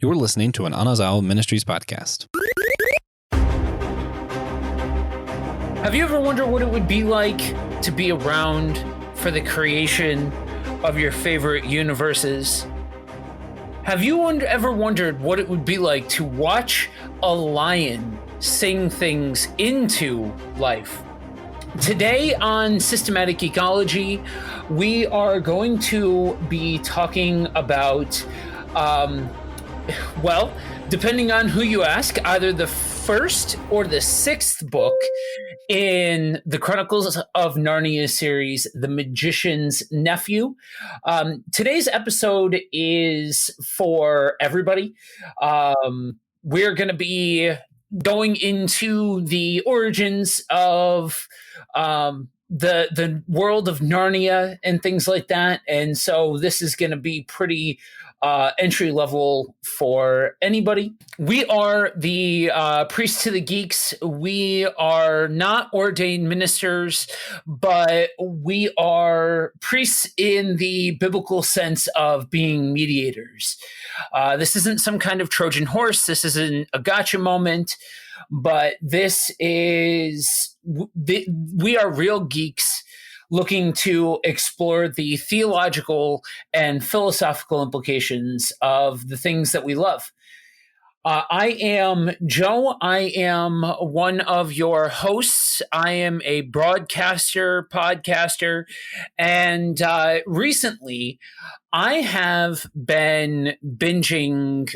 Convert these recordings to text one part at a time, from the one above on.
You're listening to an Anazao Ministries podcast. Have you ever wondered what it would be like to be around for the creation of your favorite universes? Have you ever wondered what it would be like to watch a lion sing things into life? Today on Systematic Ecology, we are going to be talking about, depending on who you ask, either the first or the sixth book in the Chronicles of Narnia series, The Magician's Nephew. Today's episode is for everybody. We're going to be going into the origins of the world of Narnia and things like that. And so this is going to be pretty entry level for anybody. We are the Priests to the Geeks. We are not ordained ministers, but we are priests in the biblical sense of being mediators. This isn't some kind of Trojan horse. This isn't a gotcha moment, but this is, we are real geeks looking to explore the theological and philosophical implications of the things that we love. I am Joe. I am one of your hosts. I am a broadcaster, podcaster, and recently I have been binging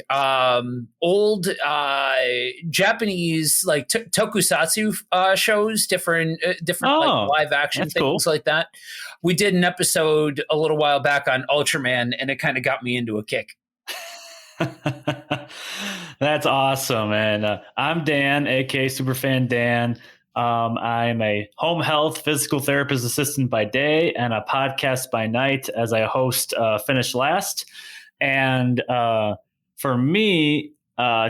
old Japanese like tokusatsu shows, different like live action things like that. We did an episode a little while back on Ultraman, and it kind of got me into a kick. That's awesome. And I'm Dan, aka Superfan Dan. I'm a home health physical therapist assistant by day and a podcast by night as I host Finish Last. And for me,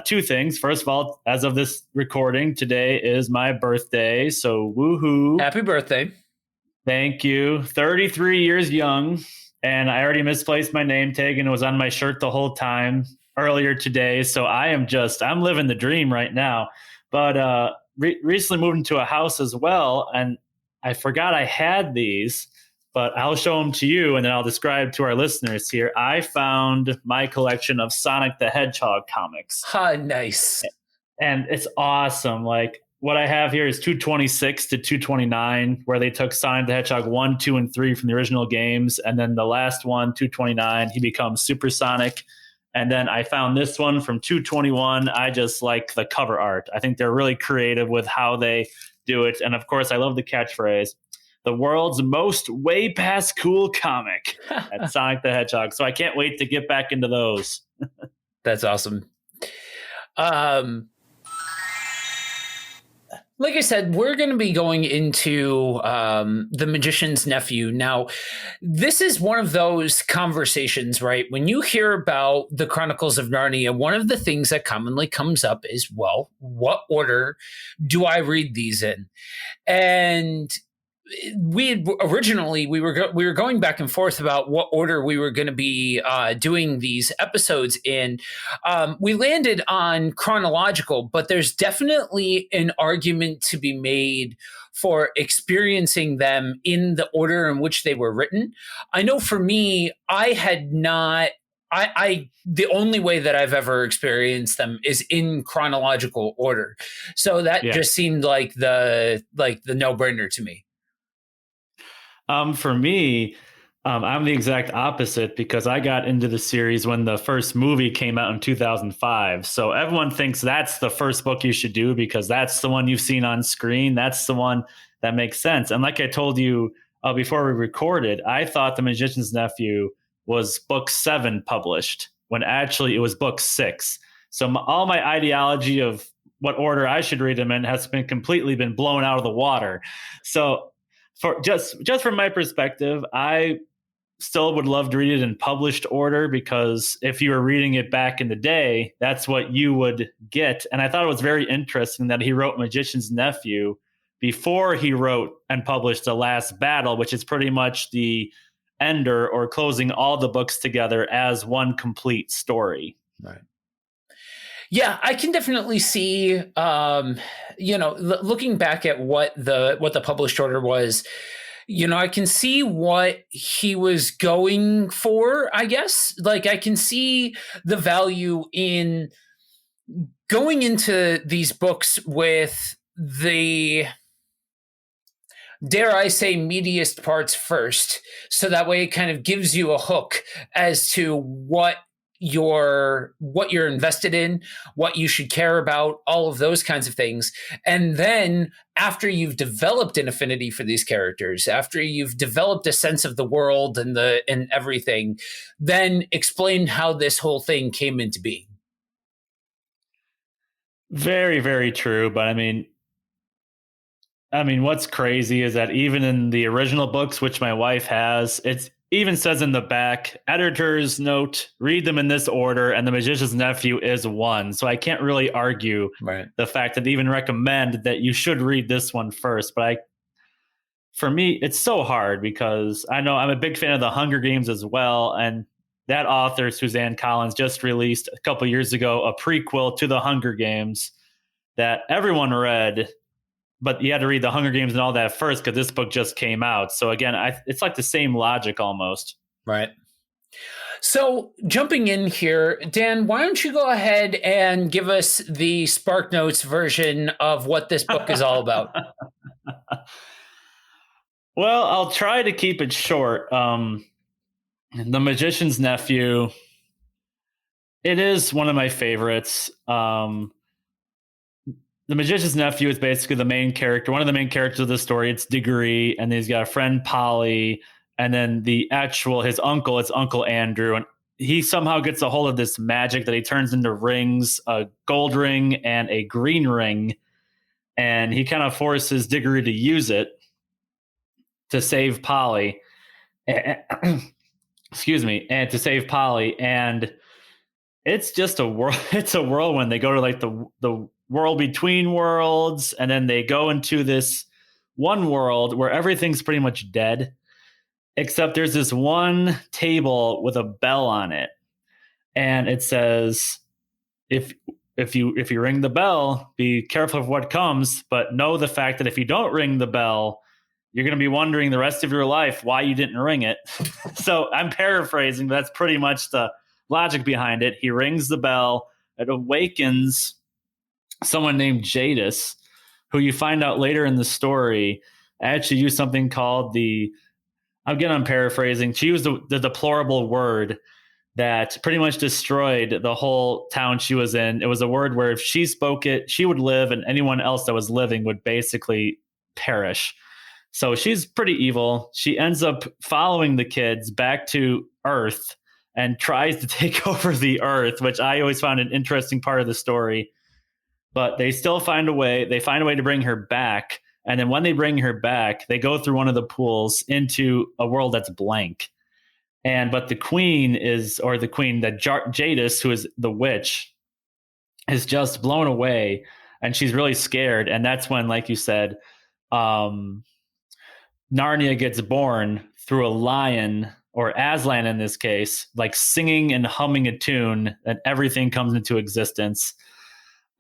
two things. First of all, as of this recording, today is my birthday. So woohoo. Happy birthday. Thank you. 33 years young. And I already misplaced my name tag and it was on my shirt the whole time earlier today. So I'm living the dream right now. But recently moved into a house as well. And I forgot I had these, but I'll show them to you and then I'll describe to our listeners here. I found my collection of Sonic the Hedgehog comics. Nice. And it's awesome. Like, what I have here is 226 to 229, where they took Sonic the Hedgehog 1, 2, and 3 from the original games. And then the last one, 229, he becomes Super Sonic. And then I found this one from 221. I just like the cover art. I think they're really creative with how they do it. And of course, I love the catchphrase, the world's most way past cool comic at Sonic the Hedgehog. So I can't wait to get back into those. That's awesome. Like I said, we're going to be going into The Magician's Nephew. Now, this is one of those conversations, right? When you hear about the Chronicles of Narnia, one of the things that commonly comes up is, well, what order do I read these in? And we were going back and forth about what order we were going to be doing these episodes in. We landed on chronological, but there's definitely an argument to be made for experiencing them in the order in which they were written. I know for me, I had not. The only way that I've ever experienced them is in chronological order, so that just seemed like the no-brainer to me. For me, I'm the exact opposite because I got into the series when the first movie came out in 2005. So everyone thinks that's the first book you should do because that's the one you've seen on screen. That's the one that makes sense. And like I told you before we recorded, I thought The Magician's Nephew was book 7 published when actually it was book 6. So all my ideology of what order I should read them in has been completely blown out of the water. So for just from my perspective, I still would love to read it in published order because if you were reading it back in the day, that's what you would get. And I thought it was very interesting that he wrote Magician's Nephew before he wrote and published The Last Battle, which is pretty much the ender or closing all the books together as one complete story. Right. Yeah, I can definitely see, looking back at what the published order was, I can see what he was going for, I guess. Like, I can see the value in going into these books with the, dare I say, meatiest parts first, so that way it kind of gives you a hook as to what you're invested in, what you should care about, all of those kinds of things. And then after you've developed an affinity for these characters, after you've developed a sense of the world and everything, then explain how this whole thing came into being. Very, very true. But what's crazy is that even in the original books, which my wife has, it even says in the back, editor's note, read them in this order, and The Magician's Nephew is one. So I can't really argue the fact that they even recommend that you should read this one first. But for me, it's so hard because I know I'm a big fan of the Hunger Games as well. And that author, Suzanne Collins, just released a couple years ago a prequel to the Hunger Games that everyone read, but you had to read the Hunger Games and all that first because this book just came out. So again, it's like the same logic almost. Right. So jumping in here, Dan, why don't you go ahead and give us the Spark Notes version of what this book is all about? Well, I'll try to keep it short. The Magician's Nephew, it is one of my favorites. The Magician's Nephew is basically the main character, one of the main characters of the story. It's Diggory, and he's got a friend, Polly, and then his uncle, it's Uncle Andrew, and he somehow gets a hold of this magic that he turns into rings, a gold ring and a green ring, and he kind of forces Diggory to use it to save Polly. Excuse me, and to save Polly, and it's just a world. It's a whirlwind. They go to like the world between worlds, and then they go into this one world where everything's pretty much dead, except there's this one table with a bell on it, and it says, "If you ring the bell, be careful of what comes, but know the fact that if you don't ring the bell, you're going to be wondering the rest of your life why you didn't ring it." So I'm paraphrasing, but that's pretty much the logic behind it. He rings the bell. It awakens someone named Jadis, who you find out later in the story actually used something called I'm paraphrasing. She used the deplorable word that pretty much destroyed the whole town she was in. It was a word where if she spoke it, she would live, and anyone else that was living would basically perish. So she's pretty evil. She ends up following the kids back to Earth and tries to take over the Earth, which I always found an interesting part of the story. But they still find a way. They find a way to bring her back. And then when they bring her back, they go through one of the pools into a world that's blank. But the queen that Jadis, who is the witch, is just blown away, and she's really scared. And that's when, like you said, Narnia gets born through a lion, or Aslan in this case, like singing and humming a tune, and everything comes into existence.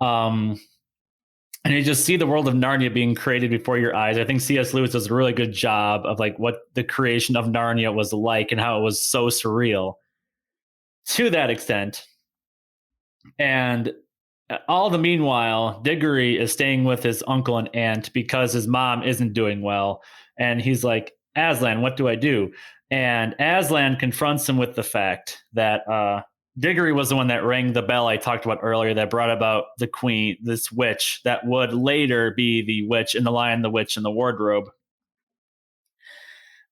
And you just see the world of Narnia being created before your eyes. I think C.S. Lewis does a really good job of like what the creation of Narnia was like and how it was so surreal to that extent. And all the meanwhile, Diggory is staying with his uncle and aunt because his mom isn't doing well. And he's like, Aslan, what do I do? And Aslan confronts him with the fact that Diggory was the one that rang the bell I talked about earlier that brought about the queen, this witch that would later be the witch in The Lion, the Witch, and the Wardrobe.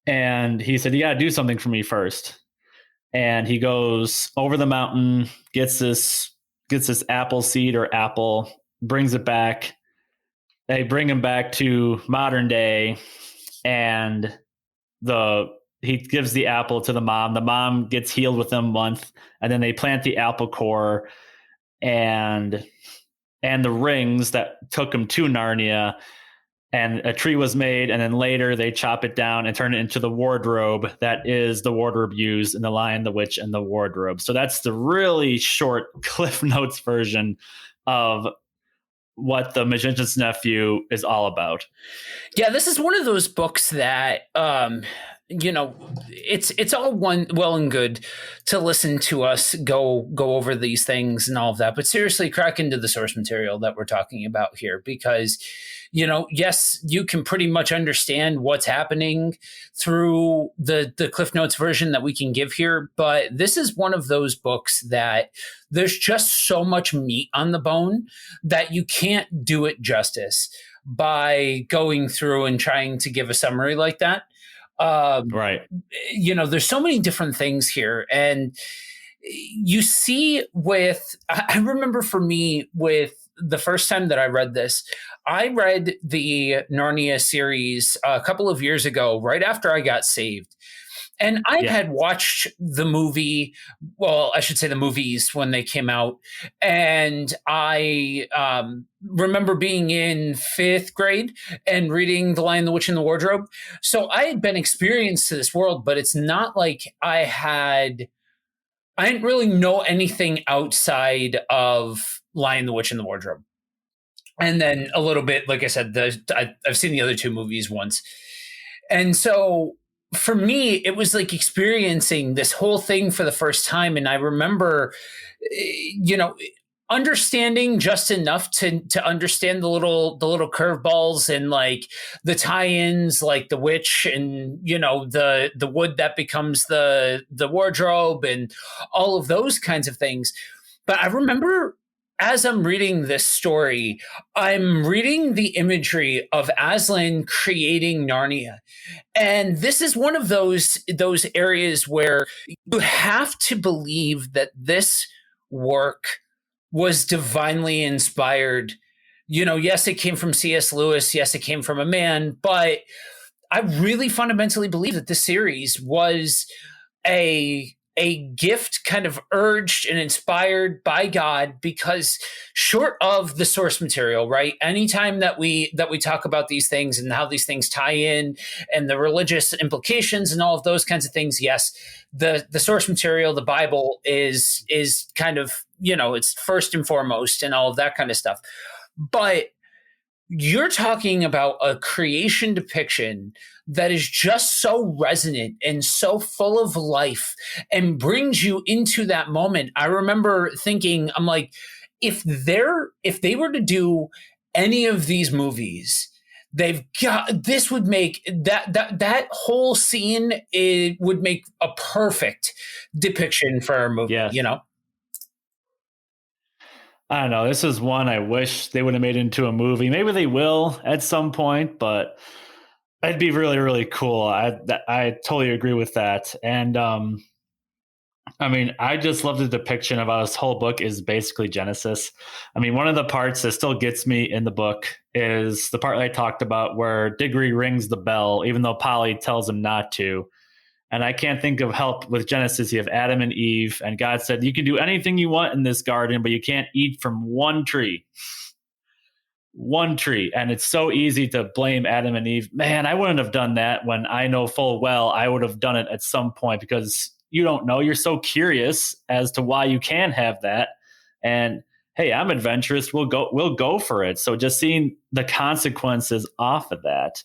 And he said, you got to do something for me first. And he goes over the mountain, gets this apple seed or apple, brings it back. They bring him back to modern day, and he gives the apple to the mom. The mom gets healed within a month, and then they plant the apple core and the rings that took him to Narnia. and a tree was made, and then later they chop it down and turn it into the wardrobe that is the wardrobe used in The Lion, the Witch, and the Wardrobe. So that's the really short Cliff Notes version of what The Magician's Nephew is all about. Yeah, this is one of those books that it's all well and good to listen to us go over these things and all of that, but seriously, crack into the source material that we're talking about here, because yes, you can pretty much understand what's happening through the Cliff Notes version that we can give here, but this is one of those books that there's just so much meat on the bone that you can't do it justice by going through and trying to give a summary like that. Right. There's so many different things here. And you see I remember for me, with the first time that I read this, I read the Narnia series a couple of years ago, right after I got saved. And I had watched the movie, well, I should say the movies when they came out. And I remember being in 5th grade and reading The Lion, the Witch, and the Wardrobe. So I had been experienced to this world, but it's not like I didn't really know anything outside of Lion, the Witch, and the Wardrobe. And then a little bit, like I said, I've seen the other 2 movies once. And so for me, it was like experiencing this whole thing for the first time. And I remember, understanding just enough to understand the little curveballs and like the tie-ins, like the witch and the wood that becomes the wardrobe and all of those kinds of things. But I remember, as I'm reading this story, I'm reading the imagery of Aslan creating Narnia. And this is one of those areas where you have to believe that this work was divinely inspired. Yes, it came from C.S. Lewis. Yes, it came from a man. But I really fundamentally believe that this series was a gift kind of urged and inspired by God, because short of the source material, right? Anytime that we talk about these things and how these things tie in and the religious implications and all of those kinds of things, yes, the source material, the Bible is kind of, it's first and foremost and all of that kind of stuff. But you're talking about a creation depiction that is just so resonant and so full of life and brings you into that moment. I remember thinking, I'm like, if they were to do any of these movies, this would make that whole scene, it would make a perfect depiction for a movie, Yes. I don't know. This is one I wish they would have made into a movie. Maybe they will at some point, but it'd be really, really cool. I totally agree with that. And I just love the depiction of how this whole book is basically Genesis. One of the parts that still gets me in the book is the part I talked about where Diggory rings the bell, even though Polly tells him not to. And I can't think of help with Genesis. You have Adam and Eve, and God said, you can do anything you want in this garden, but you can't eat from one tree. One tree. And it's so easy to blame Adam and Eve. Man, I wouldn't have done that, when I know full well I would have done it at some point, because you don't know. You're so curious as to why you can have that. And hey, I'm adventurous. We'll go for it. So just seeing the consequences off of that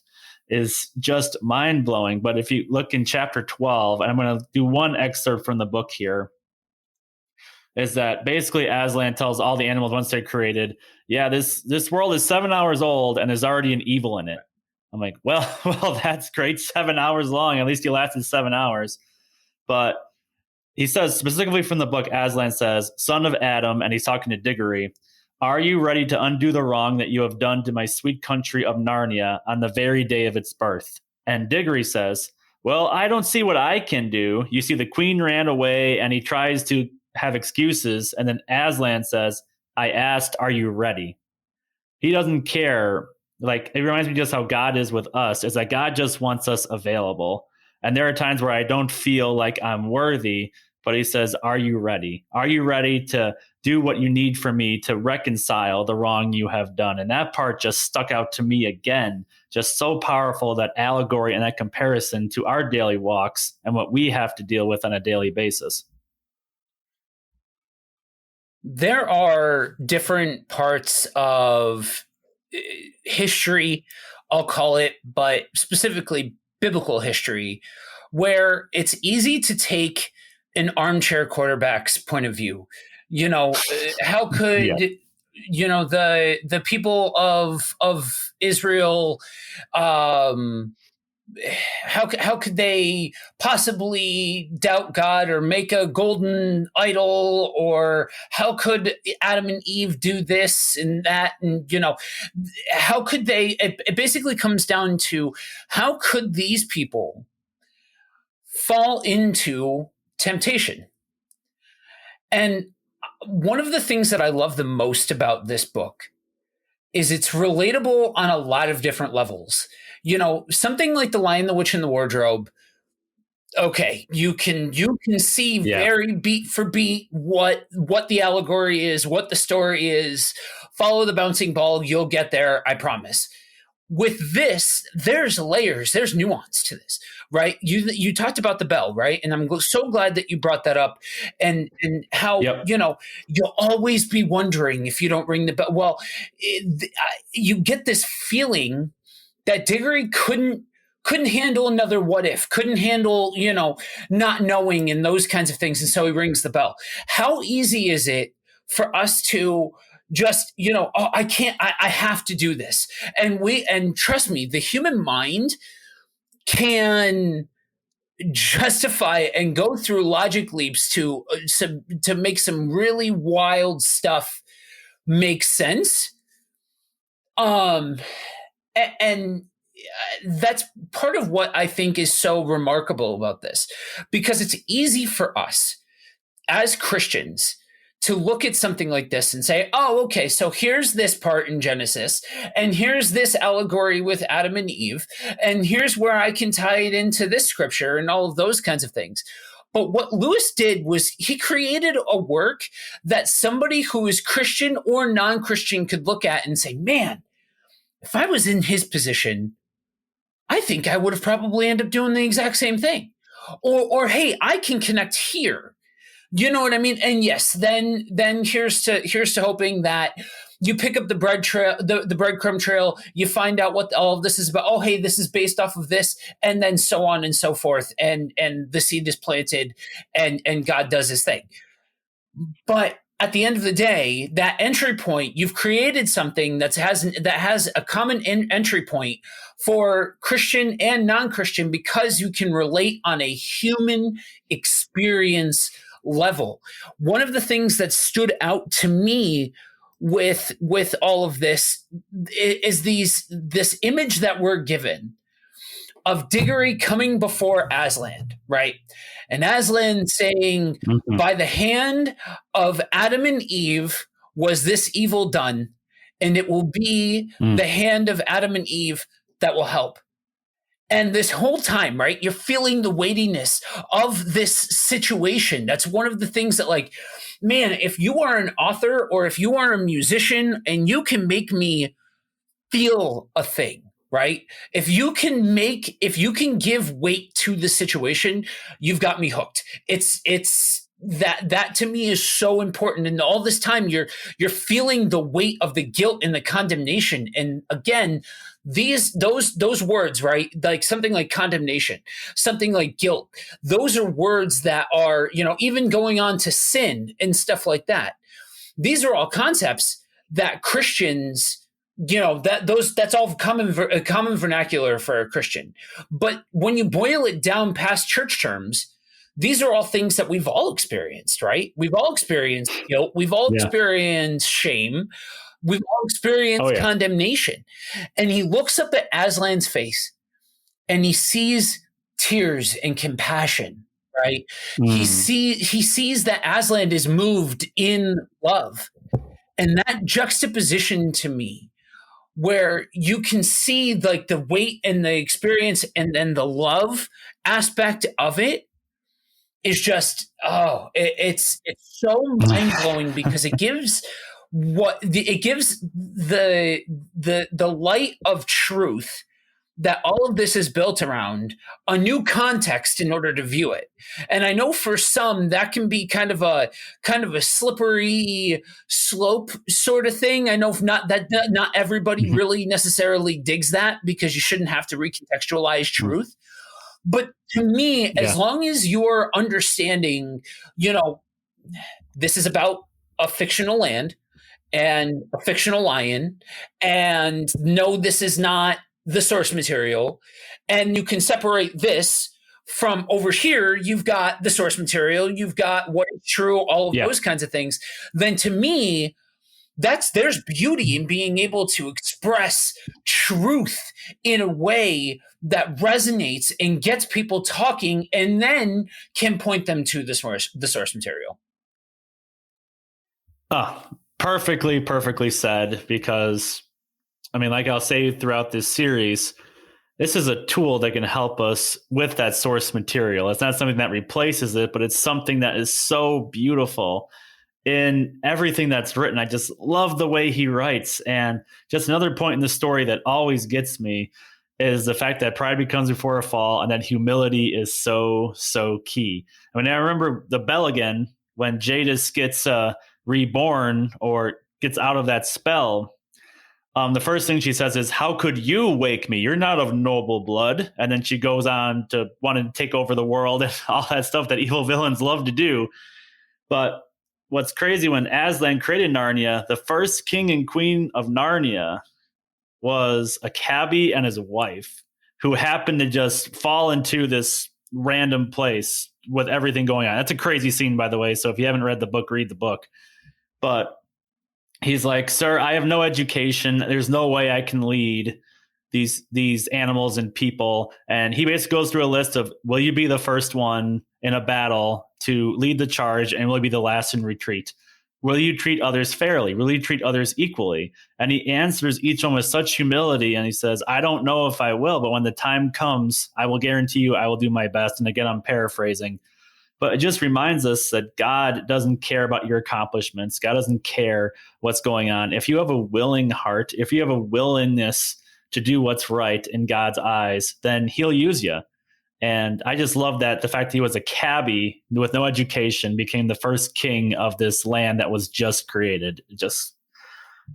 is just mind-blowing. But if you look in chapter 12, and I'm going to do one excerpt from the book here, is that basically Aslan tells all the animals once they're created, yeah, this world is 7 hours old and there's already an evil in it. I'm like, well, that's great. 7 hours long. At least you lasted 7 hours. But he says, specifically from the book, Aslan says, son of Adam, and he's talking to Diggory, are you ready to undo the wrong that you have done to my sweet country of Narnia on the very day of its birth? And Diggory says, well, I don't see what I can do. You see, the queen ran away, and he tries to have excuses. And then Aslan says, I asked, are you ready? He doesn't care. Like, it reminds me just how God is with us, is that God just wants us available. And there are times where I don't feel like I'm worthy, but he says, are you ready? Are you ready to do what you need from me to reconcile the wrong you have done? And that part just stuck out to me again, just so powerful, that allegory and that comparison to our daily walks and what we have to deal with on a daily basis. There are different parts of history, I'll call it, but specifically biblical history, where it's easy to take an armchair quarterback's point of view. How could the people of Israel, how could they possibly doubt God or make a golden idol? Or how could Adam and Eve do this and that? And, how could they? It basically comes down to, how could these people fall into temptation? And one of the things that I love the most about this book is it's relatable on a lot of different levels. Something like The Lion, the Witch, and the Wardrobe. Okay, you can see very beat for beat what the allegory is, what the story is. Follow the bouncing ball, you'll get there, I promise. With this, there's layers, there's nuance to this, right? You talked about the bell, right? And I'm so glad that you brought that up, and how you'll always be wondering if you don't ring the bell. Well, you get this feeling that Diggory couldn't handle another what if, couldn't handle, not knowing and those kinds of things. And so he rings the bell. How easy is it for us to just, I can't, I have to do this. And trust me, the human mind can justify and go through logic leaps to make some really wild stuff make sense. And that's part of what I think is so remarkable about this, because it's easy for us as Christians to look at something like this and say, oh, okay, so here's this part in Genesis, and here's this allegory with Adam and Eve, and here's where I can tie it into this scripture and all of those kinds of things. But what Lewis did was he created a work that somebody who is Christian or non-Christian could look at and say, man, if I was in his position, I think I would have probably ended up doing the exact same thing. Or hey, I can connect here. You know what I mean? And yes, then here's to hoping that you pick up the breadcrumb trail, you find out what all of this is about. Oh, hey, this is based off of this, and then so on and so forth. And the seed is planted, and God does his thing. But at the end of the day, that entry point, you've created something that has a common entry point for Christian and non-Christian, because you can relate on a human experience level. One of the things that stood out to me with all of this is this image that we're given of Diggory coming before Aslan, right? And Aslan saying, by the hand of Adam and Eve was this evil done, and it will be the hand of Adam and Eve that will help. And this whole time, right, you're feeling the weightiness of this situation. That's one of the things that, like, man, if you are an author or if you are a musician and you can make me feel a thing, right? If you can give weight to the situation, you've got me hooked. It's that to me is so important. And all this time you're feeling the weight of the guilt and the condemnation. And again, those words, right? Like something like condemnation, something like guilt. Those are words that are, even going on to sin and stuff like that. These are all concepts that Christians, that's all common vernacular for a Christian. But when you boil it down past church terms, these are all things that we've all experienced, right? We've all experienced guilt. We've all experienced shame. We've all experienced condemnation. And he looks up at Aslan's face and he sees tears and compassion, right? He sees that Aslan is moved in love. And that juxtaposition to me, where you can see like the weight and the experience and then the love aspect of it, is just it's so mind blowing because it gives the light of truth that all of this is built around a new context in order to view it. And I know for some that can be kind of a slippery slope sort of thing. I know not everybody really necessarily digs that, because you shouldn't have to recontextualize truth. But to me, as long as you're understanding, this is about a fictional land and a fictional lion, and no, this is not the source material, and you can separate this from over here, you've got the source material, you've got what is true, all of those kinds of things, then to me, there's beauty in being able to express truth in a way that resonates and gets people talking, and then can point them to the source material. Perfectly said, because I mean, like I'll say throughout this series, this is a tool that can help us with that source material. It's not something that replaces it, but it's something that is so beautiful in everything that's written. I just love the way he writes. And just another point in the story that always gets me is the fact that pride becomes before a fall, and that humility is so key. I mean, I remember the bell again, when Jadis gets reborn or gets out of that spell. The first thing she says is, "How could you wake me? You're not of noble blood." And then she goes on to want to take over the world and all that stuff that evil villains love to do. But what's crazy, when Aslan created Narnia, the first king and queen of Narnia was a cabbie and his wife, who happened to just fall into this random place with everything going on. That's a crazy scene, by the way. So if you haven't read the book, read the book. But he's like, "Sir, I have no education. There's no way I can lead these animals and people." And he basically goes through a list of, will you be the first one in a battle to lead the charge, and will you be the last in retreat? Will you treat others fairly? Will you treat others equally? And he answers each one with such humility. And he says, "I don't know if I will, but when the time comes, I will guarantee you I will do my best." And again, I'm paraphrasing. But it just reminds us that God doesn't care about your accomplishments. God doesn't care what's going on. If you have a willing heart, if you have a willingness to do what's right in God's eyes, then he'll use you. And I just love that the fact that he was a cabbie with no education became the first king of this land that was just created. It just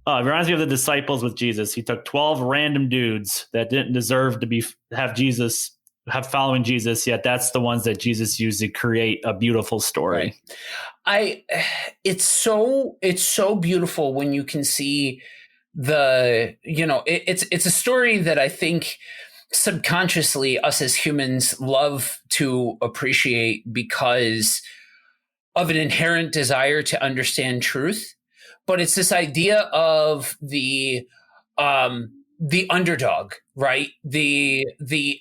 it reminds me of the disciples with Jesus. He took 12 random dudes that didn't deserve to have following Jesus, yet that's the ones that Jesus used to create a beautiful story. Right. It's so beautiful when you can see it's a story that I think subconsciously us as humans love to appreciate because of an inherent desire to understand truth. But it's this idea of the underdog, right? The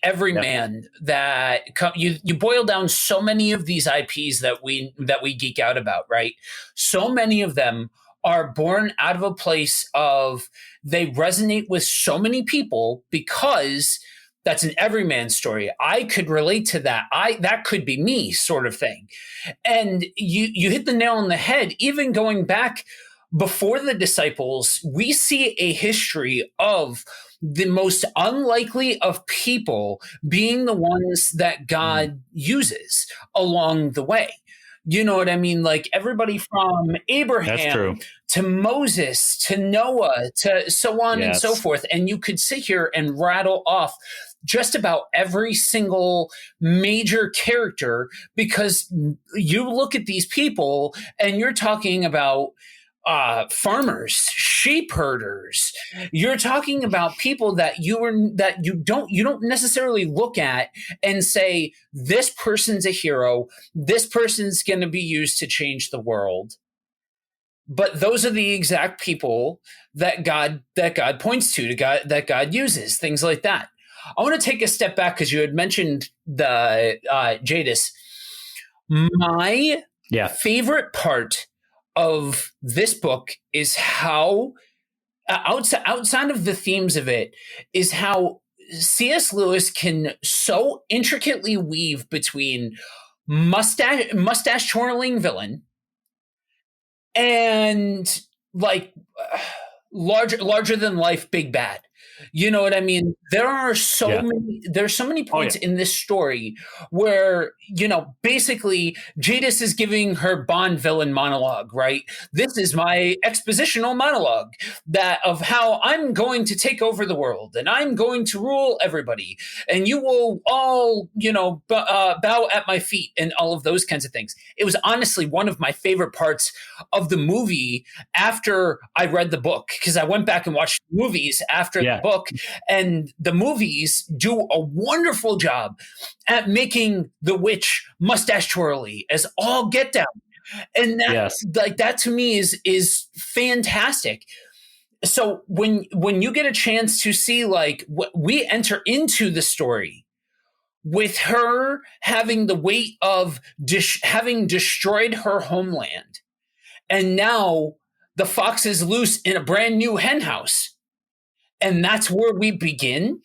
everyman that you boil down so many of these IPs that we geek out about, right? So many of them are born out of a place of they resonate with so many people because that's an everyman story. I could relate to that. That could be me, sort of thing. And you hit the nail on the head. Even going back before the disciples, we see a history of the most unlikely of people being the ones that God uses along the way. You know what I mean? Like everybody from Abraham to Moses to Noah to so on and so forth. And you could sit here and rattle off just about every single major character, because you look at these people and you're talking about farmers, sheep herders. You're talking about people that you don't necessarily look at and say, this person's a hero, this person's going to be used to change the world. But those are the exact people that God points to that God uses, things like that. I want to take a step back because you had mentioned the Jadis. My favorite part of this book is how outside of the themes of it is how C.S. Lewis can so intricately weave between mustache twirling villain, and like larger than life big bad. You know what I mean? There's so many points in this story where, basically Jadis is giving her Bond villain monologue, right? This is my expositional monologue that of how I'm going to take over the world and I'm going to rule everybody and you will all, bow at my feet and all of those kinds of things. It was honestly one of my favorite parts of the movie after I read the book, because I went back and watched movies after the book, and the movies do a wonderful job at making the witch mustache twirly as all get down. And that to me is fantastic. So when you get a chance to see we enter into the story with her having the weight of having destroyed her homeland, and now the fox is loose in a brand new hen house, and that's where we begin.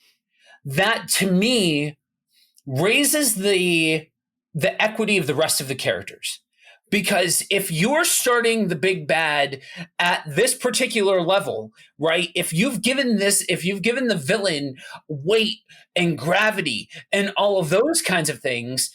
That to me raises the equity of the rest of the characters. Because if you're starting the big bad at this particular level, right? If you've given the villain weight and gravity and all of those kinds of things,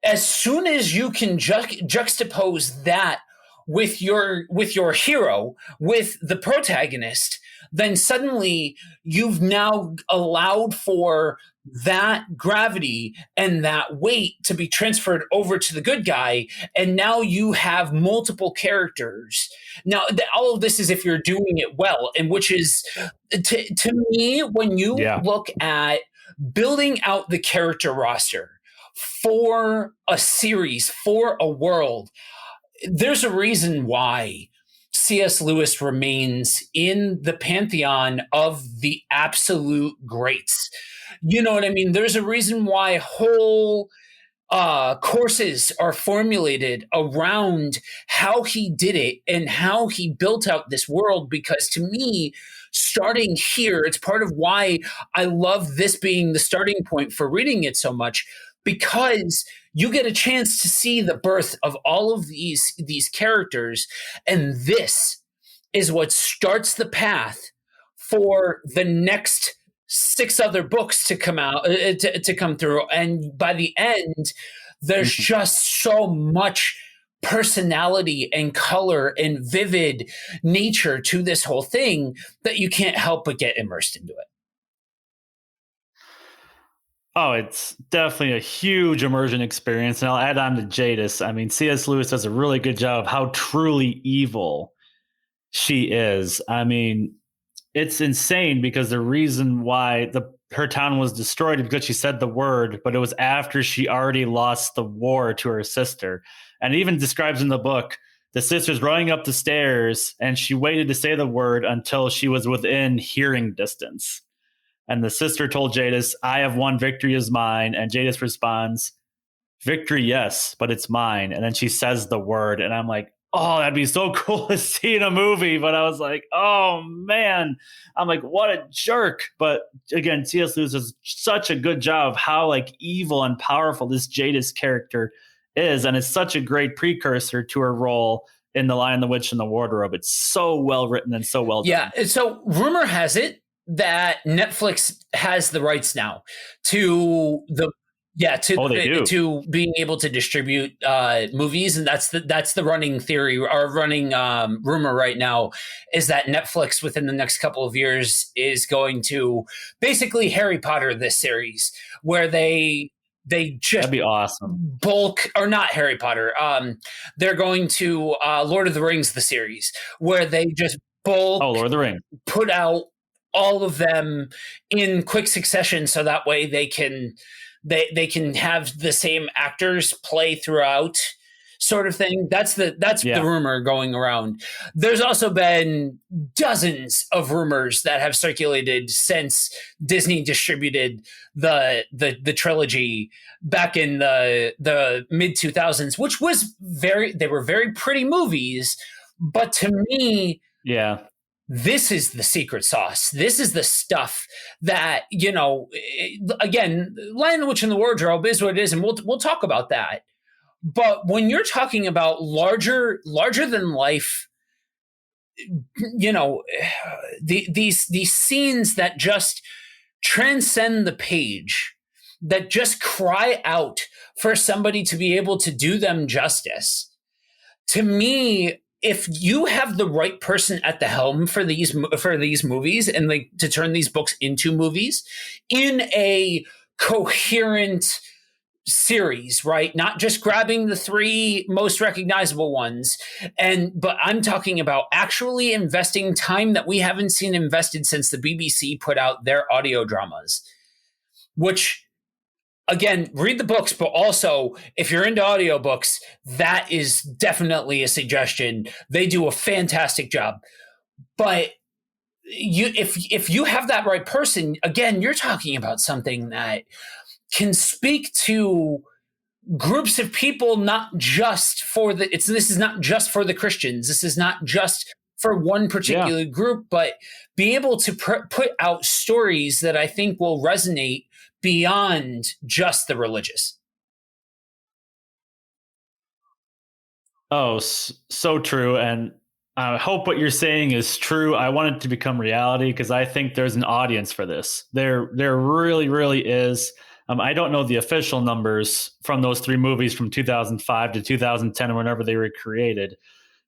as soon as you can juxtapose that with your hero, with the protagonist, then suddenly you've now allowed for that gravity and that weight to be transferred over to the good guy. And now you have multiple characters. Now, all of this is if you're doing it well, and which is, to me, when you look at building out the character roster for a series, for a world, there's a reason why C.S. Lewis remains in the pantheon of the absolute greats. You know what I mean? There's a reason why whole courses are formulated around how he did it and how he built out this world. Because to me, starting here, it's part of why I love this being the starting point for reading it so much, because you get a chance to see the birth of all of these characters, and this is what starts the path for the next 6 other books to come out, to come through. And by the end, there's just so much personality and color and vivid nature to this whole thing that you can't help but get immersed into it. Oh, it's definitely a huge immersion experience. And I'll add on to Jadis. I mean, C.S. Lewis does a really good job of how truly evil she is. I mean, it's insane, because the reason why her town was destroyed is because she said the word, but it was after she already lost the war to her sister. And it even describes in the book, the sister's running up the stairs and she waited to say the word until she was within hearing distance. And the sister told Jadis, "I have won, victory is mine." And Jadis responds, "Victory, yes, but it's mine." And then she says the word. And I'm like, oh, that'd be so cool to see in a movie. But I was like, oh, man. I'm like, what a jerk. But again, C.S. Lewis does such a good job of how evil and powerful this Jadis character is. And it's such a great precursor to her role in The Lion, the Witch, and the Wardrobe. It's so well written and so well done. Yeah. So rumor has it that Netflix has the rights now to to being able to distribute movies, and that's the running theory or running rumor right now, is that Netflix within the next couple of years is going to basically Harry Potter this series, where they just that'd be awesome. Bulk, or not Harry Potter. They're going to Lord of the Rings the series, where they just bulk. Oh, Lord of the Rings. Put out all of them in quick succession, so that way they can have the same actors play throughout, sort of thing. That's the rumor going around. There's also been dozens of rumors that have circulated since Disney distributed the trilogy back in the mid 2000s, which was they were very pretty movies, but to me, this is the secret sauce. This is the stuff that, you know, again, Lion, the Witch, and the Wardrobe is what it is, and we'll talk about that. But when you're talking about larger than life, you know, these scenes that just transcend the page, that just cry out for somebody to be able to do them justice. To me, if you have the right person at the helm for these movies, and like to turn these books into movies in a coherent series, right? Not just grabbing the 3 most recognizable ones, but I'm talking about actually investing time that we haven't seen invested since the BBC put out their audio dramas, which, again, read the books, but also if you're into audiobooks, that is definitely a suggestion. They do a fantastic job. But if you have that right person, again, you're talking about something that can speak to groups of people, not just for this is not just for the Christians. This is not just for one particular group, but be able to put out stories that I think will resonate beyond just the religious. Oh, so true. And I hope what you're saying is true. I want it to become reality because I think there's an audience for this. There really, really is. I don't know the official numbers from those 3 movies from 2005 to 2010 or whenever they were created,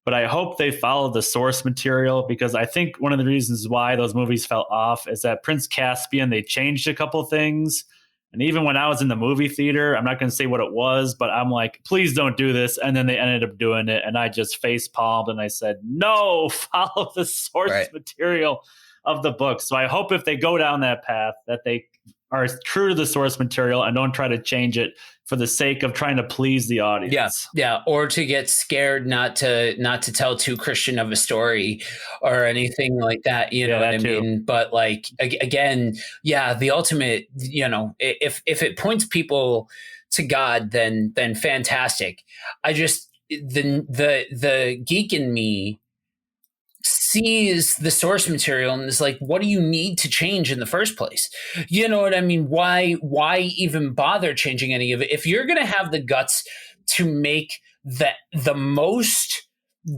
but I hope they follow the source material, because I think one of the reasons why those movies fell off is that Prince Caspian, they changed a couple things. And even when I was in the movie theater, I'm not going to say what it was, but I'm like, please don't do this. And then they ended up doing it. And I just face palmed and I said, no, follow the source material of the book. So I hope if they go down that path that they are true to the source material and don't try to change it for the sake of trying to please the audience. Yeah. Or to get scared not to tell too Christian of a story or anything like that. You know what I mean? But like, again, the ultimate, you know, if it points people to God, then fantastic. I just, the geek in me sees the source material and is like, what do you need to change in the first place? You know what I mean? Why even bother changing any of it? If you're going to have the guts to make the most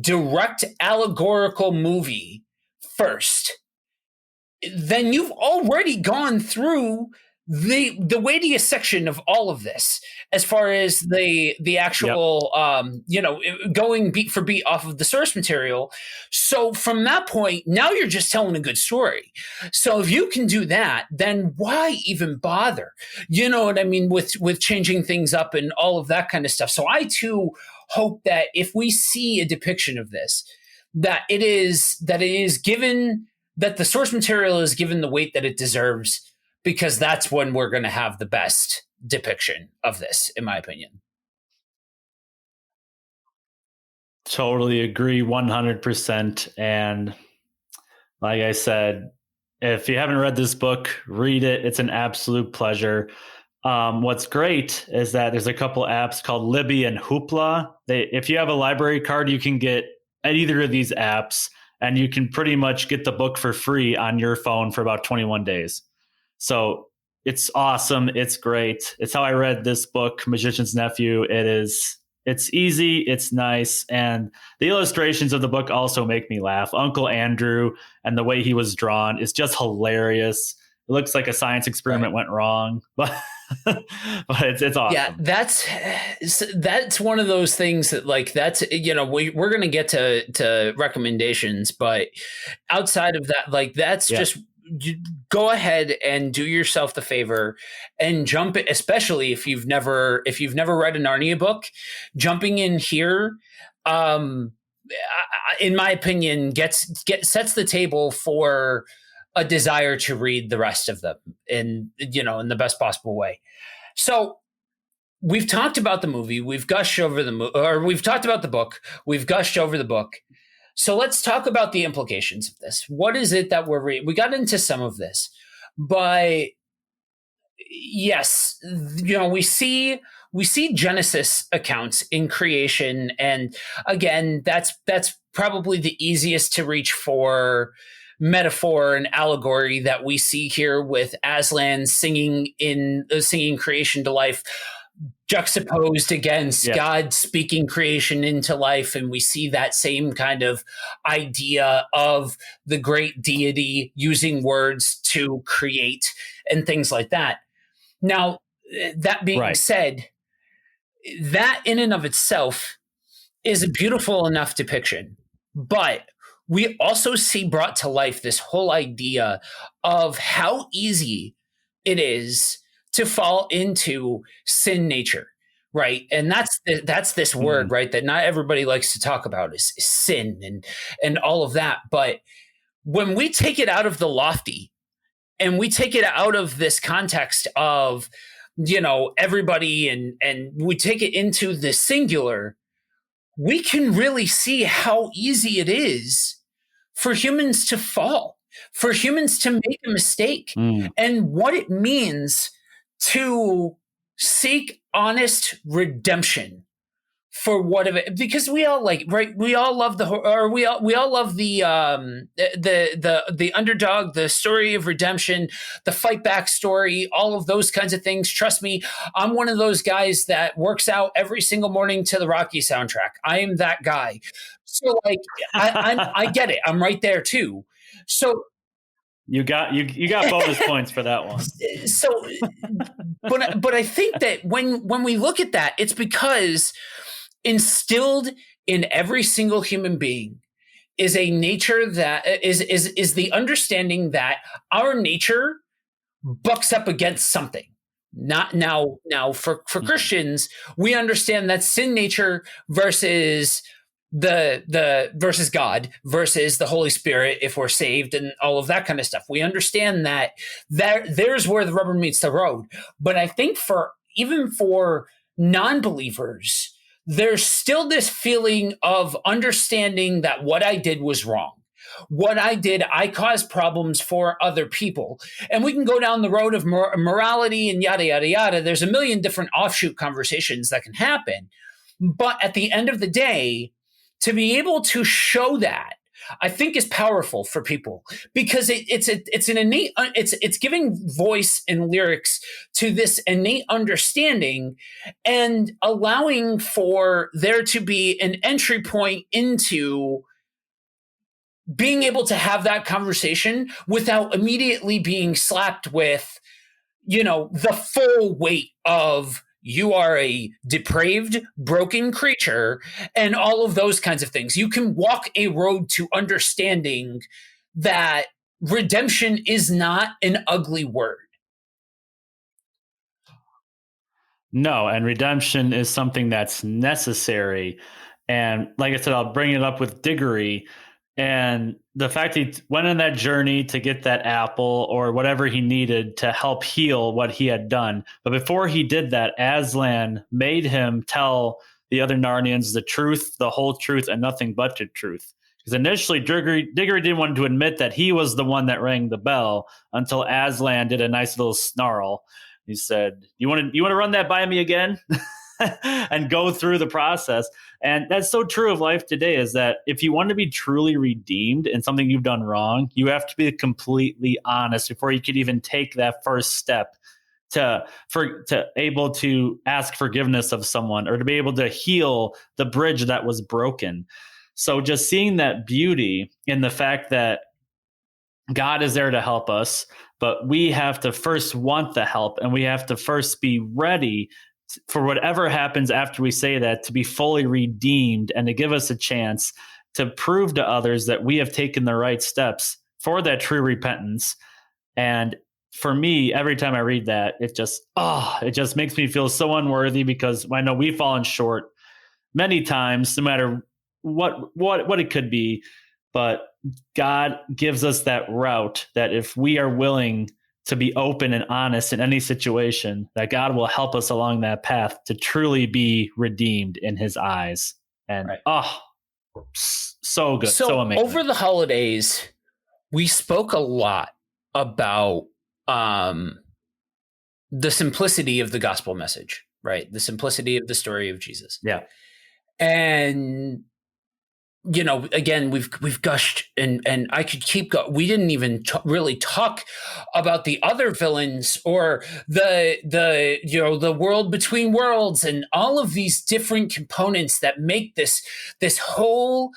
direct allegorical movie first, then you've already gone through the weightiest section of all of this, as far as the actual you know, going beat for beat off of the source material. So from that point, now you're just telling a good story. So if you can do that, then why even bother? You know what I mean, with changing things up and all of that kind of stuff. So I too hope that if we see a depiction of this, that it is given, that the source material is given the weight that it deserves, because that's when we're going to have the best depiction of this, in my opinion. Totally agree, 100%. And like I said, if you haven't read this book, read it. It's an absolute pleasure. What's great is that there's a couple apps called Libby and Hoopla. If you have a library card, you can get at either of these apps, and you can pretty much get the book for free on your phone for about 21 days. So it's awesome. It's great. It's how I read this book, Magician's Nephew. It's easy. It's nice. And the illustrations of the book also make me laugh. Uncle Andrew and the way he was drawn is just hilarious. It looks like a science experiment went wrong, but it's awesome. Yeah, that's one of those things that, like, that's, you know, we're going to get to recommendations, but outside of that, like, that's just, go ahead and do yourself the favor and jump it, especially if you've never read a Narnia book. Jumping in here, in my opinion, sets the table for a desire to read the rest of them in the best possible way. So we've talked about the movie, we've gushed over we've talked about the book, we've gushed over the book. So let's talk about the implications of this. What is it that we got into some of this, but yes, you know, we see we see Genesis accounts in creation. And again, that's probably the easiest to reach for metaphor and allegory that we see here with Aslan singing creation to life, juxtaposed against God speaking creation into life. And we see that same kind of idea of the great deity using words to create and things like that. Now, that being said, that in and of itself is a beautiful enough depiction, but we also see brought to life this whole idea of how easy it is to fall into sin nature, right? And that's this word, right, that not everybody likes to talk about is sin and all of that. But when we take it out of the lofty and we take it out of this context of, everybody and we take it into the singular, we can really see how easy it is for humans to fall, for humans to make a mistake, and what it means to seek honest redemption for whatever, because we all we all love we all love the underdog, the story of redemption, the fight back story, all of those kinds of things. Trust me, I'm one of those guys that works out every single morning to the Rocky soundtrack. I am that guy. So I get it. I'm right there too. So you got bonus points for that one. So, but I think that when we look at that, it's because instilled in every single human being is a nature that is the understanding that our nature bucks up against something. Not now for Christians, we understand that sin nature versus the versus God versus the Holy Spirit if we're saved and all of that kind of stuff. We understand that there's where the rubber meets the road. But I think even for non-believers, there's still this feeling of understanding that what I did was wrong. What I did, I caused problems for other people. And we can go down the road of morality and yada, yada, yada. There's a million different offshoot conversations that can happen. But at the end of the day, to be able to show that, I think is powerful for people because it's an innate, it's giving voice and lyrics to this innate understanding and allowing for there to be an entry point into being able to have that conversation without immediately being slapped with, the full weight of you are a depraved, broken creature, and all of those kinds of things. You can walk a road to understanding that redemption is not an ugly word. No, and redemption is something that's necessary. And like I said, I'll bring it up with Diggory. And the fact he went on that journey to get that apple or whatever he needed to help heal what he had done. But before he did that, Aslan made him tell the other Narnians the truth, the whole truth, and nothing but the truth. Because initially, Diggory didn't want to admit that he was the one that rang the bell until Aslan did a nice little snarl. He said, "You want to run that by me again?" and go through the process. And that's so true of life today, is that if you want to be truly redeemed in something you've done wrong, you have to be completely honest before you could even take that first step to able to ask forgiveness of someone or to be able to heal the bridge that was broken. So just seeing that beauty in the fact that God is there to help us, but we have to first want the help and we have to first be ready for whatever happens after we say that, to be fully redeemed and to give us a chance to prove to others that we have taken the right steps for that true repentance. And for me, every time I read that, it just makes me feel so unworthy, because I know we've fallen short many times, no matter what it could be. But God gives us that route that if we are willing to be open and honest in any situation, that God will help us along that path to truly be redeemed in his eyes. And so good. So amazing. Over the holidays, we spoke a lot about the simplicity of the gospel message, right? The simplicity of the story of Jesus. Yeah. And again, we've gushed, and I could keep going. We didn't even really talk about the other villains, or the world between worlds, and all of these different components that make this whole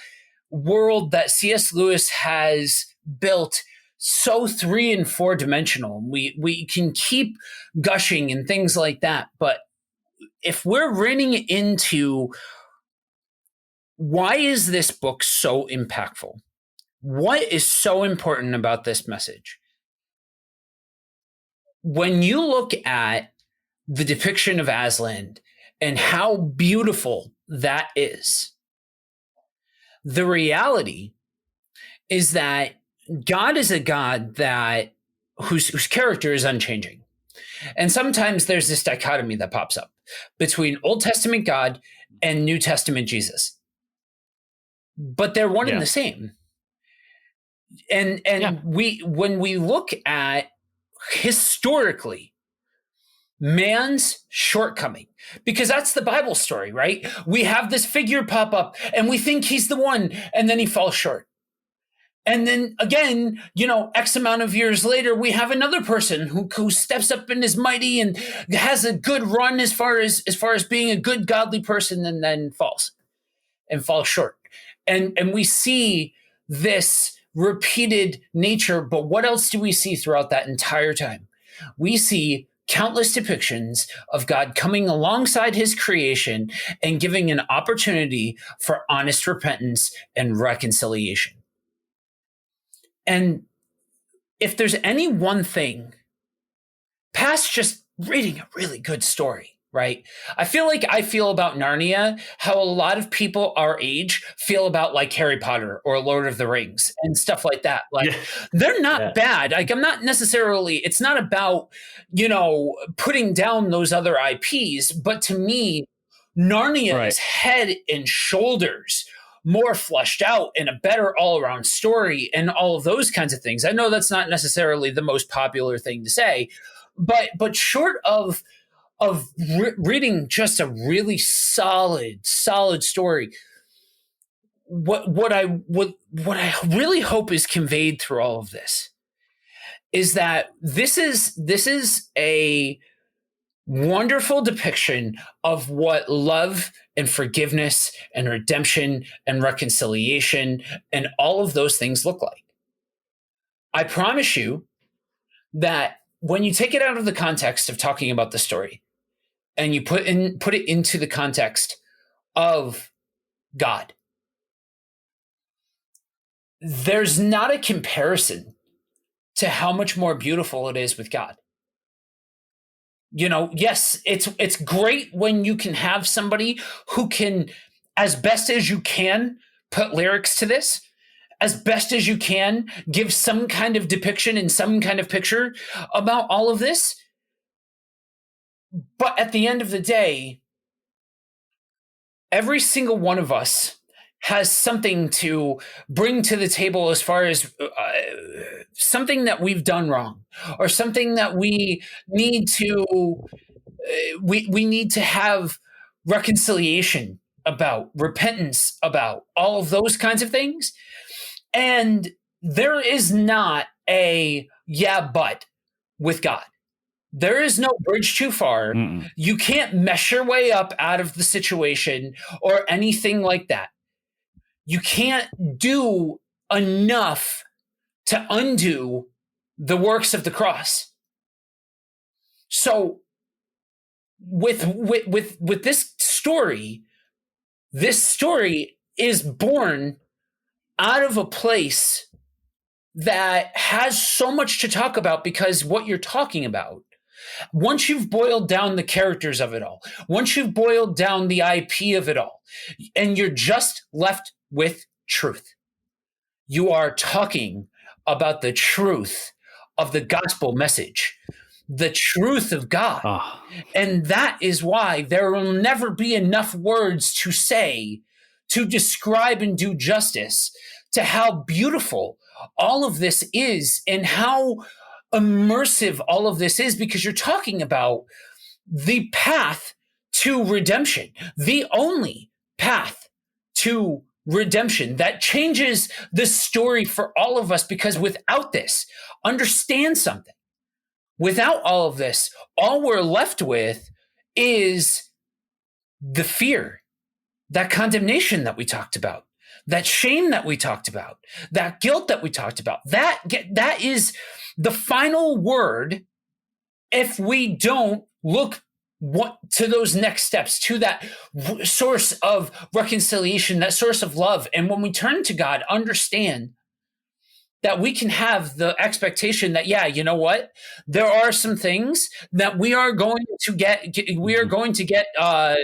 world that C.S. Lewis has built so 3 and 4 dimensional. We can keep gushing and things like that, but if we're running into why is this book so impactful? What is so important about this message? When you look at the depiction of Aslan and how beautiful that is, the reality is that God is a God whose character is unchanging. And sometimes there's this dichotomy that pops up between Old Testament God and New Testament Jesus. But they're one and the same. And when we look at historically man's shortcoming, because that's the Bible story, right? We have this figure pop up and we think he's the one, and then he falls short. And then again, X amount of years later, we have another person who steps up and is mighty and has a good run as far as being a good godly person, and then falls short. And we see this repeated nature, but what else do we see throughout that entire time? We see countless depictions of God coming alongside his creation and giving an opportunity for honest repentance and reconciliation. And if there's any one thing past just reading a really good story, right? I feel about Narnia how a lot of people our age feel about like Harry Potter or Lord of the Rings and stuff like that. Like they're not bad. Like I'm not necessarily, it's not about, putting down those other IPs, but to me, Narnia is head and shoulders more fleshed out and a better all-around story and all of those kinds of things. I know that's not necessarily the most popular thing to say, but short of reading just a really solid story, what I really hope is conveyed through all of this is that this is a wonderful depiction of what love and forgiveness and redemption and reconciliation and all of those things look like. I promise you that when you take it out of the context of talking about the story and you put it into the context of God, there's not a comparison to how much more beautiful it is with God. Yes, it's great when you can have somebody who can, as best as you can, put lyrics to this, as best as you can, give some kind of depiction and some kind of picture about all of this. But at the end of the day, every single one of us has something to bring to the table as far as something that we've done wrong or something that we need to have reconciliation about, repentance about, all of those kinds of things. And there is not a but with God. There is no bridge too far. Mm-mm. You can't mesh your way up out of the situation or anything like that. You can't do enough to undo the works of the cross. So with this story is born out of a place that has so much to talk about, because what you're talking about, once you've boiled down the characters of it all, once you've boiled down the IP of it all, and you're just left with truth, you are talking about the truth of the gospel message, the truth of God. Oh. And that is why there will never be enough words to say to describe and do justice to how beautiful all of this is and how immersive all of this is, because you're talking about the path to redemption, the only path to redemption that changes the story for all of us. Because without this, understand something. Without all of this, all we're left with is the fear, that condemnation that we talked about, that shame that we talked about, that guilt that we talked about. That is the final word if we don't look to those next steps, to that source of reconciliation, that source of love. And when we turn to God, understand that we can have the expectation that, yeah, you know what? There are some things that we are going to get our,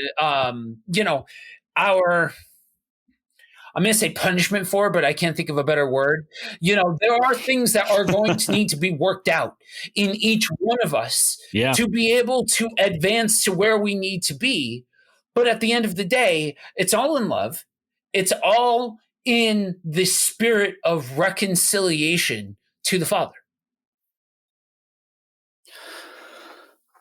I'm going to say punishment for, but I can't think of a better word. There are things that are going to need to be worked out in each one of us to be able to advance to where we need to be. But at the end of the day, it's all in love. It's all in the spirit of reconciliation to the Father.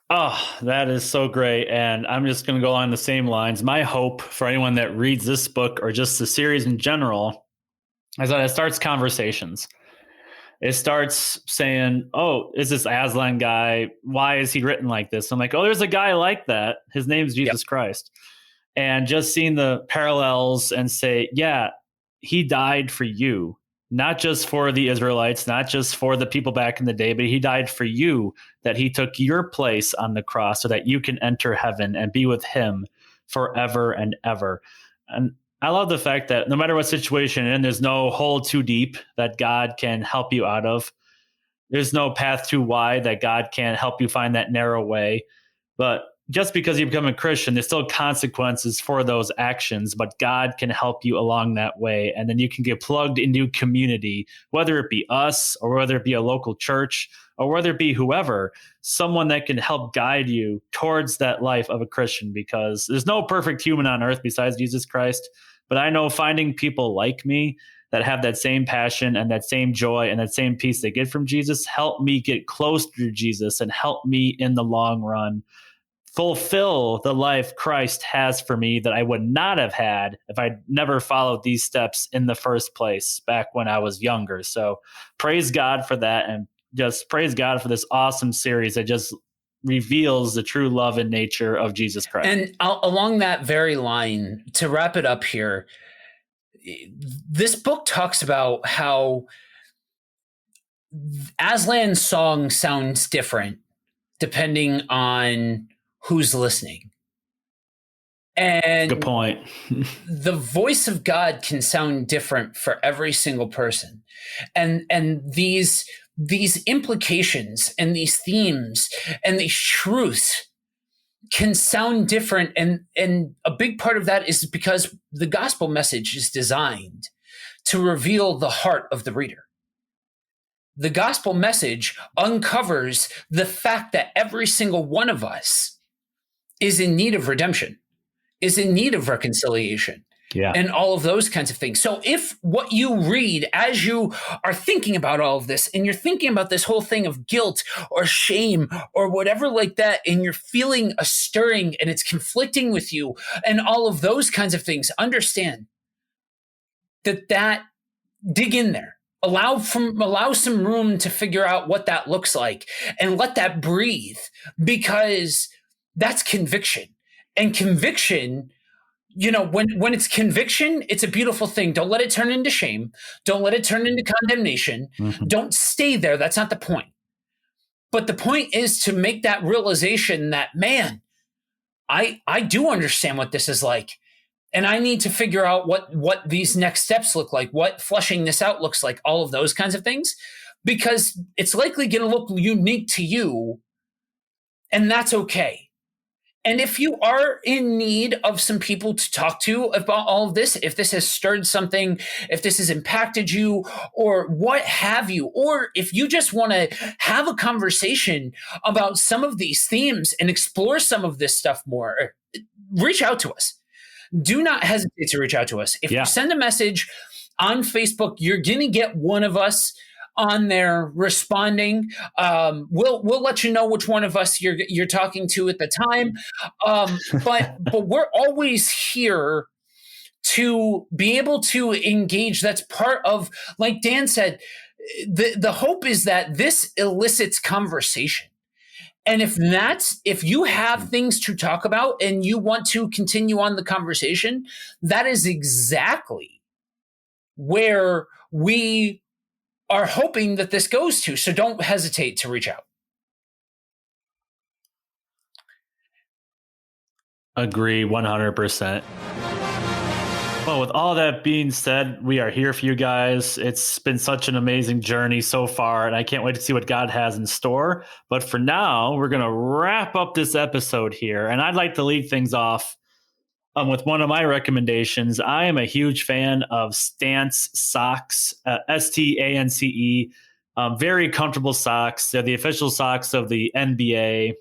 Oh, that is so great. And I'm just going to go along the same lines. My hope for anyone that reads this book or just the series in general is that it starts conversations. It starts saying, oh, is this Aslan guy? Why is he written like this? I'm like, oh, there's a guy like that. His name's Jesus Christ. And just seeing the parallels and say, yeah, he died for you. Not just for the Israelites, not just for the people back in the day, but he died for you, that he took your place on the cross so that you can enter heaven and be with him forever and ever. And I love the fact that no matter what situation you're in, there's no hole too deep that God can help you out of. There's no path too wide that God can't help you find that narrow way. But just because you become a Christian, there's still consequences for those actions, but God can help you along that way. And then you can get plugged into community, whether it be us or whether it be a local church or whether it be whoever, someone that can help guide you towards that life of a Christian, because there's no perfect human on earth besides Jesus Christ. But I know finding people like me that have that same passion and that same joy and that same peace they get from Jesus help me get closer to Jesus and help me in the long run fulfill the life Christ has for me that I would not have had if I'd never followed these steps in the first place back when I was younger. So praise God for that, and just praise God for this awesome series that just reveals the true love and nature of Jesus Christ. And along that very line, to wrap it up here, this book talks about how Aslan's song sounds different depending on who's listening. And good point. The voice of God can sound different for every single person. And these implications and these themes and these truths can sound different. And a big part of that is because the gospel message is designed to reveal the heart of the reader. The gospel message uncovers the fact that every single one of us is in need of redemption, is in need of reconciliation, and all of those kinds of things. So if what you read as you are thinking about all of this, and you're thinking about this whole thing of guilt or shame or whatever like that, and you're feeling a stirring and it's conflicting with you and all of those kinds of things, understand that dig in there. Allow some room to figure out what that looks like and let that breathe, because that's conviction. And conviction, when it's conviction, it's a beautiful thing. Don't let it turn into shame. Don't let it turn into condemnation. Mm-hmm. Don't stay there. That's not the point. But the point is to make that realization that, man, I do understand what this is like. And I need to figure out what these next steps look like, what flushing this out looks like, all of those kinds of things, because it's likely going to look unique to you, and that's okay. And if you are in need of some people to talk to about all of this, if this has stirred something, if this has impacted you or what have you, or if you just want to have a conversation about some of these themes and explore some of this stuff more, reach out to us. Do not hesitate to reach out to us. If you send a message on Facebook, you're going to get one of us on there responding. We'll let you know which one of us you're talking to at the time. But we're always here to be able to engage. That's part of, like Dan said, the hope is that this elicits conversation. And if you have things to talk about and you want to continue on the conversation, that is exactly where we are hoping that this goes to. So don't hesitate to reach out. Agree 100%. Well, with all that being said, we are here for you guys. It's been such an amazing journey so far, and I can't wait to see what God has in store. But for now, we're going to wrap up this episode here, and I'd like to lead things off with one of my recommendations. I am a huge fan of Stance socks, STANCE. Very comfortable socks. They're the official socks of the NBA.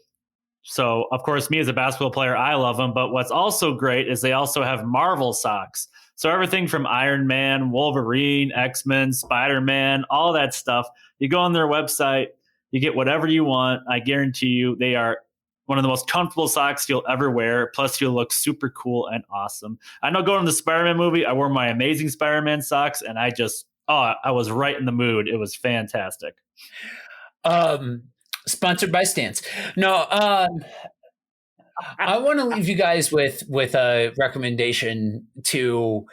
So, of course, me as a basketball player, I love them. But what's also great is they also have Marvel socks. So everything from Iron Man, Wolverine, X-Men, Spider-Man, all that stuff. You go on their website, you get whatever you want. I guarantee you they are one of the most comfortable socks you'll ever wear. Plus, you'll look super cool and awesome. I know going to the Spider-Man movie, I wore my Amazing Spider-Man socks, and I was right in the mood. It was fantastic. Sponsored by Stance. No, I want to leave you guys with a recommendation to,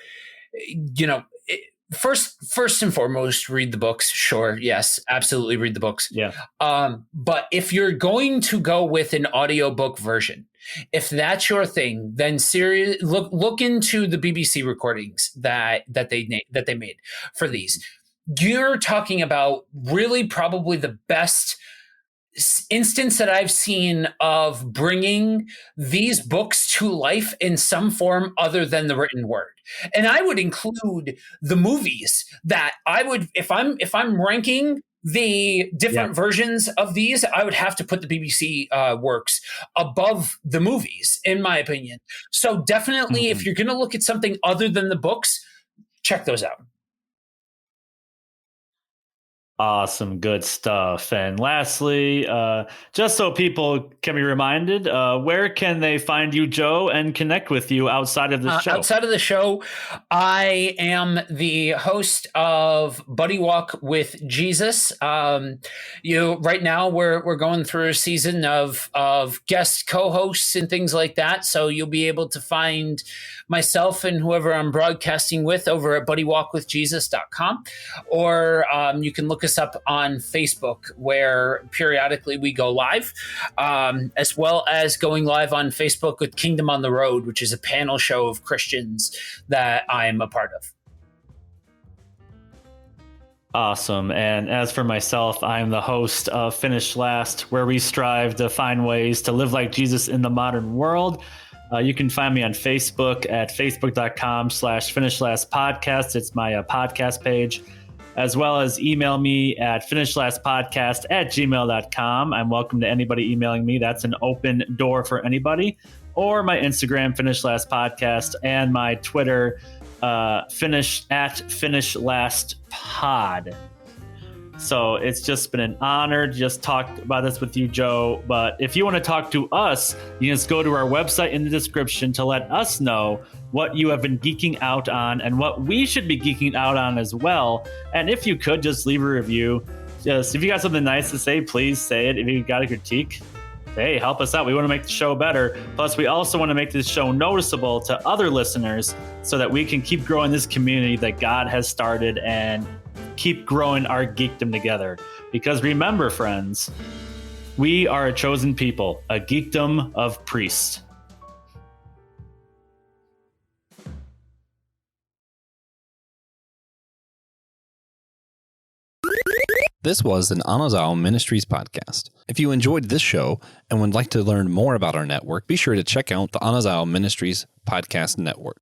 first and foremost, read the books. Sure, yes, absolutely read the books. Yeah. But if you're going to go with an audiobook version, if that's your thing, then look into the BBC recordings that they made for these. You're talking about really probably the best instance that I've seen of bringing these books to life in some form other than the written word. And I would include the movies that I would, if I'm ranking the different versions of these, I would have to put the BBC works above the movies, in my opinion. So definitely, if you're going to look at something other than the books, check those out. Awesome. Good stuff. And lastly, just so people can be reminded, where can they find you, Joe, and connect with you outside of the show? Outside of the show, I am the host of Buddy Walk with Jesus. Right now we're going through a season of guest co-hosts and things like that. So you'll be able to find myself and whoever I'm broadcasting with over at buddywalkwithjesus.com, or you can look us up on Facebook, where periodically we go live, as well as going live on Facebook with Kingdom on the Road, which is a panel show of Christians that I'm a part of. Awesome. And as for myself, I'm the host of Finish Last, where we strive to find ways to live like Jesus in the modern world. You can find me on Facebook at facebook.com/finishlastpodcast. It's my podcast page, as well as email me at finishlastpodcast@gmail.com. I'm welcome to anybody emailing me. That's an open door for anybody. Or my Instagram, Finish Last Podcast, and my Twitter, @finishlastpod. So it's just been an honor to just talk about this with you, Joe. But if you want to talk to us, you can just go to our website in the description to let us know what you have been geeking out on and what we should be geeking out on as well. And if you could, just leave a review. Just if you got something nice to say, please say it. If you got a critique, hey, help us out. We want to make the show better. Plus, we also want to make this show noticeable to other listeners so that we can keep growing this community that God has started and keep growing our geekdom together. Because remember, friends, we are a chosen people, a geekdom of priests. This was an Anazao Ministries podcast. If you enjoyed this show and would like to learn more about our network, be sure to check out the Anazao Ministries Podcast Network.